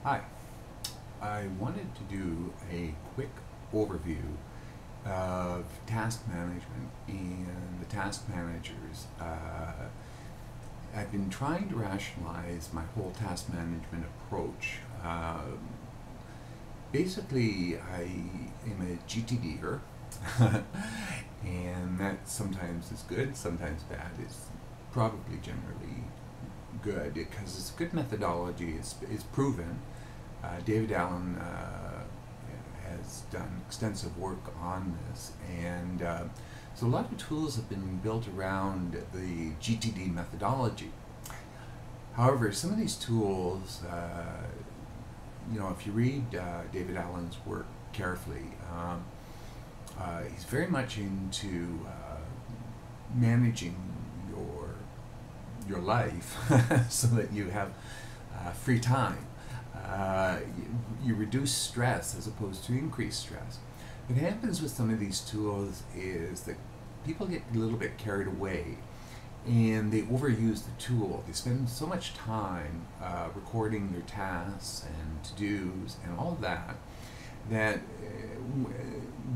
Hi, I wanted to do a quick overview of task management and the task managers. I've been trying to rationalize my whole task management approach. Basically, I am a GTDer, and that sometimes is good, sometimes bad. It's probably generally good because it's a good methodology. It's proven. David Allen has done extensive work on this, and so a lot of tools have been built around the GTD methodology. However, some of these tools, if you read David Allen's work carefully, he's very much into managing your life so that you have free time. You reduce stress as opposed to increase stress. What happens with some of these tools is that people get a little bit carried away and they overuse the tool. They spend so much time recording their tasks and to-dos and all of that that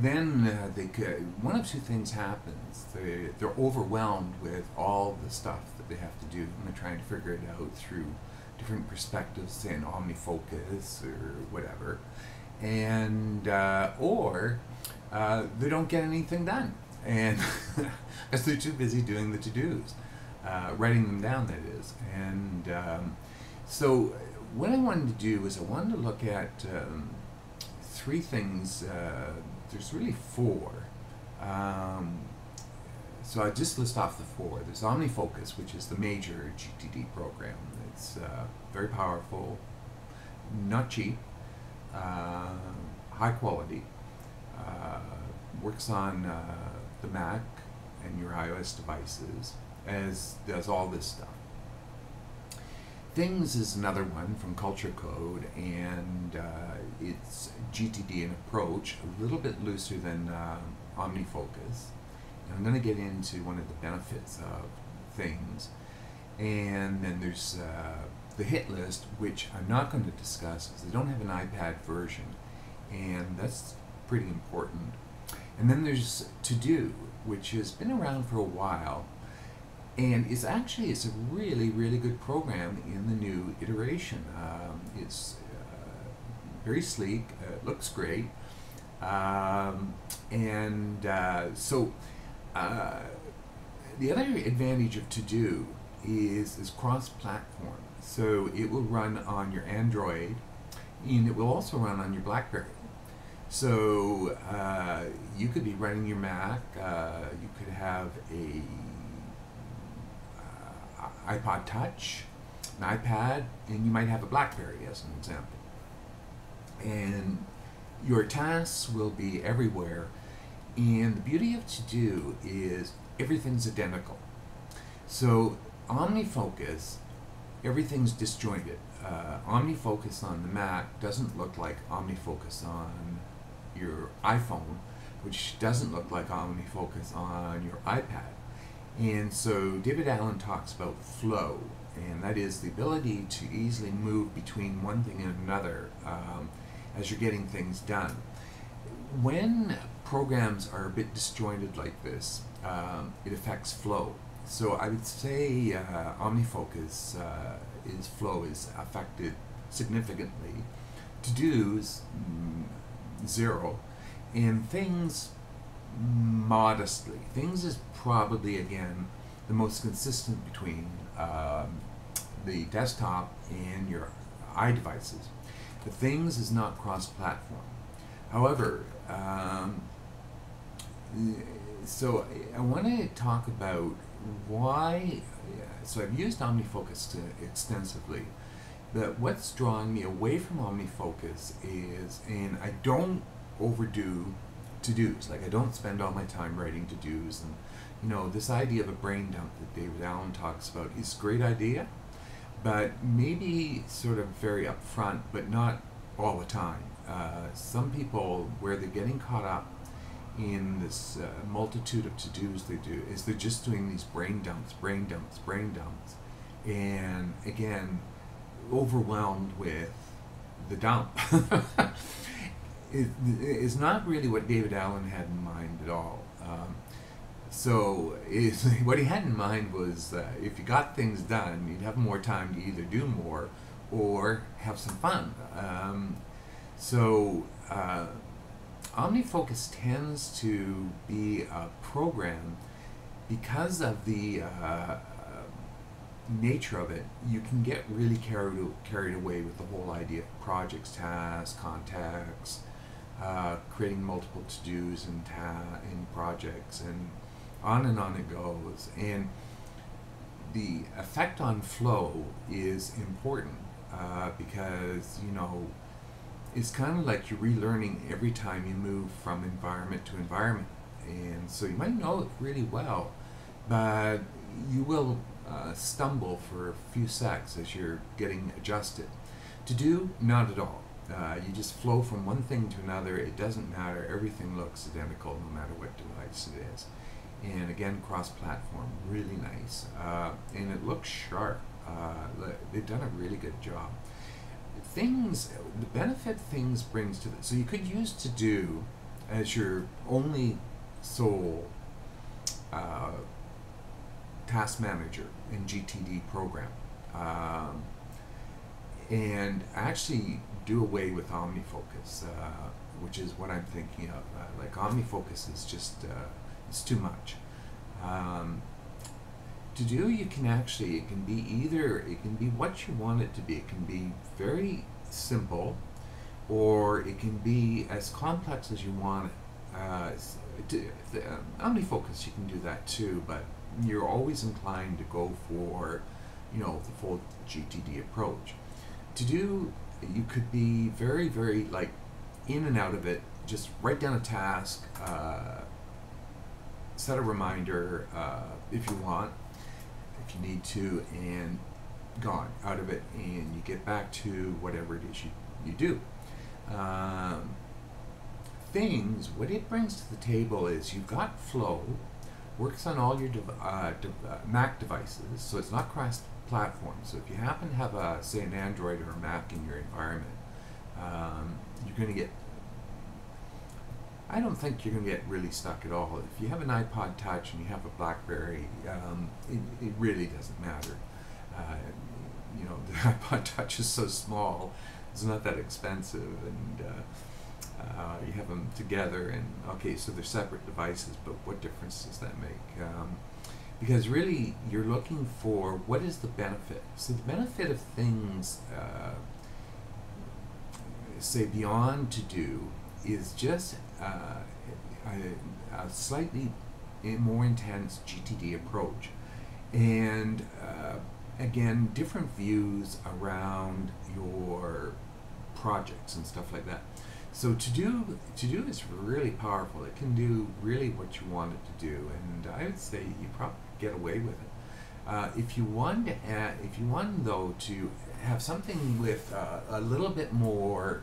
then they could, one of two things happens. They're overwhelmed with all the stuff that they have to do, and they're trying to figure it out through different perspectives, say an OmniFocus or whatever, and or they don't get anything done, and because they're too busy doing the to-dos, writing them down, that is. And so what I wanted to do is I wanted to look at three things. There's really four. So I just list off the four. There's OmniFocus, which is the major GTD program. It's very powerful, not cheap, high quality, works on the Mac and your iOS devices, as does all this stuff. Things is another one from Culture Code, and it's GTD in approach, a little bit looser than OmniFocus. And I'm going to get into one of the benefits of things. And then there's the hit list, which I'm not going to discuss because they don't have an iPad version, and that's pretty important. And then there's To Do, which has been around for a while, and it's a really, really good program in the new iteration. It's very sleek, looks great, so the other advantage of To Do is cross-platform. So it will run on your Android, and it will also run on your BlackBerry. So you could be running your Mac, you could have a iPod Touch, an iPad, and you might have a BlackBerry as an example. And your tasks will be everywhere. And the beauty of To Do is everything's identical. So OmniFocus, everything's disjointed. OmniFocus on the Mac doesn't look like OmniFocus on your iPhone, which doesn't look like OmniFocus on your iPad. And so David Allen talks about flow, and that is the ability to easily move between one thing and another as you're getting things done. When programs are a bit disjointed like this, it affects flow. So I would say OmniFocus flow is affected significantly. To-dos, zero, and things modestly. Things is probably, again, the most consistent between the desktop and your iDevices. But things is not cross-platform. However, so I want to talk about why. So I've used OmniFocus extensively, but what's drawing me away from OmniFocus is, and I don't overdo to-dos. Like, I don't spend all my time writing to-dos, and this idea of a brain dump that David Allen talks about is a great idea, but maybe sort of very upfront, but not all the time. Some people, where they're getting caught up in this multitude of to-dos they do, is they're just doing these brain dumps, and again, overwhelmed with the dump. It's not really what David Allen had in mind at all. What he had in mind was if you got things done, you'd have more time to either do more or have some fun. OmniFocus tends to be a program because of the nature of it. You can get really carried away with the whole idea of projects, tasks, contacts, creating multiple to-dos and projects, and on it goes. And the effect on flow is important because, you know, it's kind of like you're relearning every time you move from environment to environment. And so you might know it really well, but you will stumble for a few secs as you're getting adjusted. To do, not at all. You just flow from one thing to another. It doesn't matter. Everything looks identical no matter what device it is. And again, cross-platform, really nice. And it looks sharp. They've done a really good job. The benefit things brings to so you could use TODO as your only sole task manager in GTD program, and actually do away with OmniFocus, which is what I'm thinking of. Like OmniFocus is just it's too much. TODO, you can actually, it can be what you want it to be. It can be very simple, or it can be as complex as you want it. OmniFocus, you can do that too, but you're always inclined to go for, you know, the full GTD approach. TODO, you could be very, very like in and out of it. Just write down a task, set a reminder if you want, if you need to, and gone out of it, and you get back to whatever it is you do. What it brings to the table is you've got flow, works on all your Mac devices, so it's not cross-platform. So if you happen to have say an Android or a Mac in your environment, you're going to get, I don't think you're going to get really stuck at all. If you have an iPod Touch and you have a BlackBerry, it really doesn't matter. You know, the iPod Touch is so small, it's not that expensive, and you have them together, and okay, so they're separate devices, but what difference does that make? Because really, you're looking for what is the benefit. So the benefit of things, say beyond TODO, is just a slightly more intense GTD approach, and again, different views around your projects and stuff like that. So TODO is really powerful. It can do really what you want it to do, and I would say you probably get away with it. If you want though to have something with a little bit more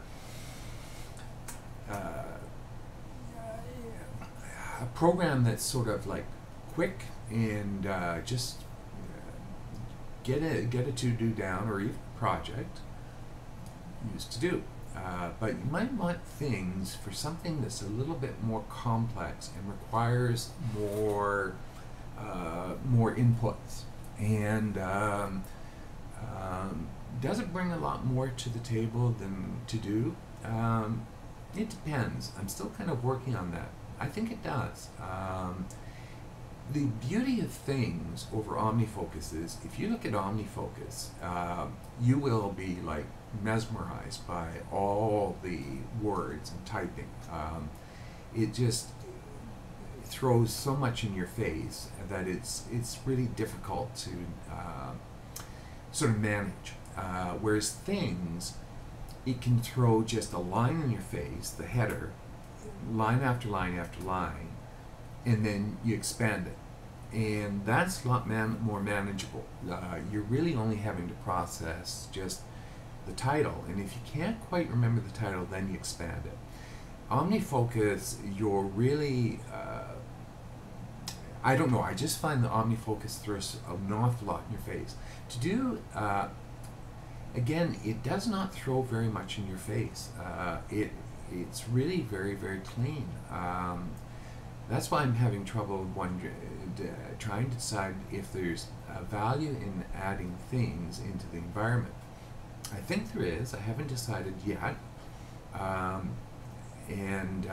a program that's sort of like quick and just get a TODO down, or even a project, use TODO. But you might want things for something that's a little bit more complex and requires more inputs, and doesn't bring a lot more to the table than TODO. It depends. I'm still kind of working on that. I think it does. The beauty of things over OmniFocus is, if you look at OmniFocus, you will be like mesmerized by all the words and typing. It just throws so much in your face that it's really difficult to sort of manage. Whereas things, it can throw just a line in your face, the header, line after line after line, and then you expand it. And that's a lot more manageable. You're really only having to process just the title, and if you can't quite remember the title, then you expand it. OmniFocus, you're really, I don't know, I just find the OmniFocus throws an awful lot in your face. TODO, again, it does not throw very much in your face. It's really very, very clean. That's why I'm having trouble trying to decide if there's value in adding things into the environment. I think there is. I haven't decided yet. And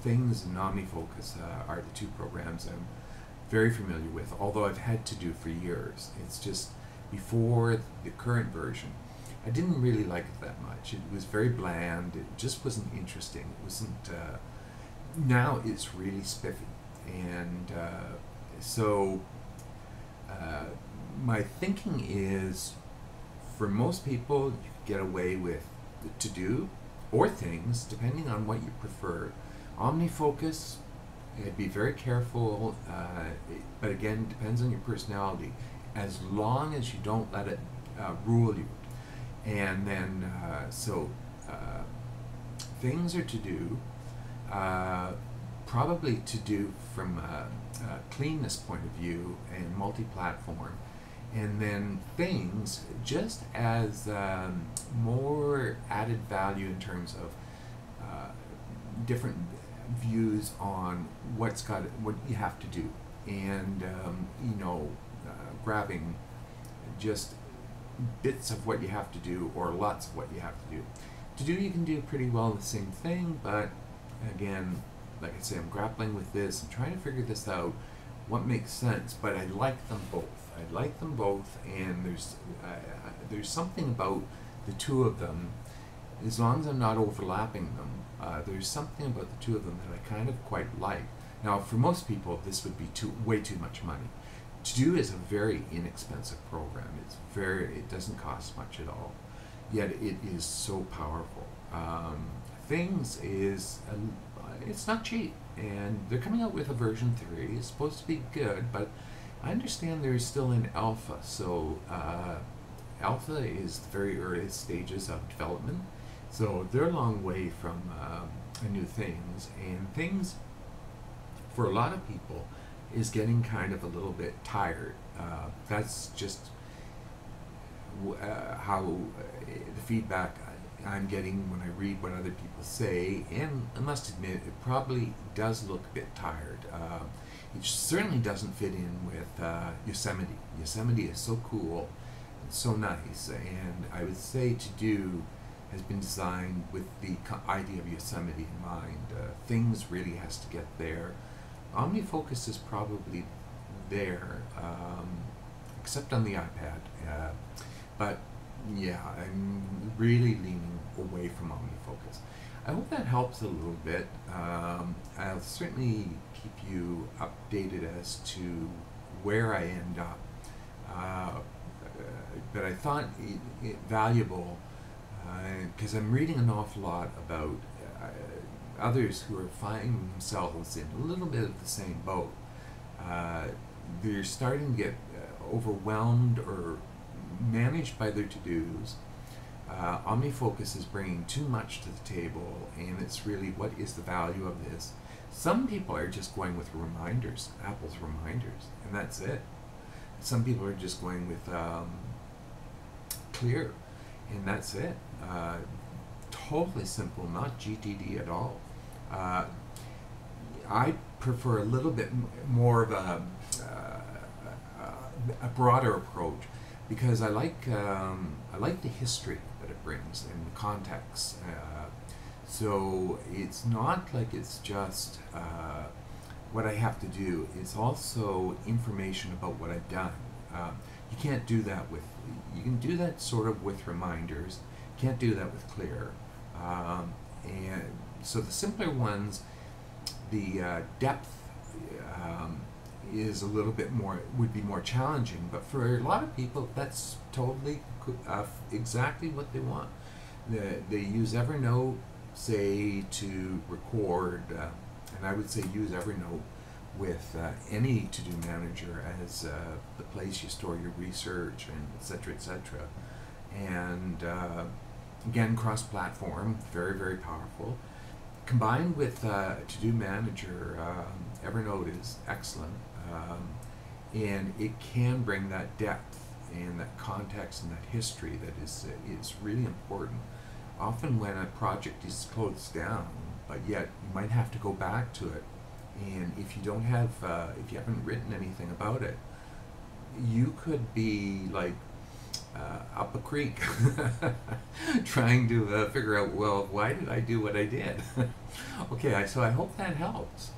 things in OmniFocus are the two programs I'm very familiar with, although I've had to do for years. It's just before the current version, I didn't really like it that much. It was very bland. It just wasn't interesting. It wasn't. Now it's really spiffy, and my thinking is, for most people, you could get away with the to-do or things, depending on what you prefer. OmniFocus, be very careful, but again, depends on your personality, as long as you don't let it rule you. And then, things are to do, probably to do from a cleanness point of view and multi-platform. And then things just as more added value in terms of different views on what you have to do, and grabbing just bits of what you have to do or lots of what you have to do. To do, you can do pretty well the same thing, but again, like I say, I'm grappling with this and trying to figure this out, what makes sense. But I like them both. I like them both, and there's something about the two of them, as long as I'm not overlapping them. There's something about the two of them that I kind of quite like. Now, for most people, this would be way too much money. To-Do is a very inexpensive program. It doesn't cost much at all, yet it is so powerful. Things is, it's not cheap, and they're coming out with a version 3. It's supposed to be good, but I understand they're still in alpha. So alpha is the very earliest stages of development. So they're a long way from new things, and things, for a lot of people, is getting kind of a little bit tired. That's just how the feedback I'm getting when I read what other people say, and I must admit, it probably does look a bit tired. It certainly doesn't fit in with Yosemite. Yosemite is so cool and so nice, and I would say To-Do has been designed with the idea of Yosemite in mind. Things really has to get there. OmniFocus is probably there, except on the iPad. But yeah, I'm really leaning away from OmniFocus. I hope that helps a little bit. I'll certainly keep you updated as to where I end up. But I thought it valuable because I'm reading an awful lot about others who are finding themselves in a little bit of the same boat. They're starting to get overwhelmed or managed by their to-dos. OmniFocus is bringing too much to the table, and it's really, what is the value of this? Some people are just going with reminders, Apple's reminders, and that's it. Some people are just going with Clear, and that's it. Totally simple, not GTD at all. I prefer a little bit more of a broader approach, because I like the history that it brings and the context. So it's not like it's just what I have to do. It's also information about what I've done. You can't do that with. You can do that sort of with reminders. You can't do that with Clear. And so the simpler ones, the depth is a little bit more, would be more challenging, but for a lot of people that's totally exactly what they want. They use Evernote, say, to record, and I would say use Evernote with any to-do manager as the place you store your research, and etc., etc. And again, cross-platform, very, very powerful. Combined with To-Do Manager, Evernote is excellent, and it can bring that depth and that context and that history that is really important. Often when a project is closed down, but yet you might have to go back to it, and if you don't have, if you haven't written anything about it, you could be like up a creek trying to figure out, well, why did I do what I did? Okay, so I hope that helps.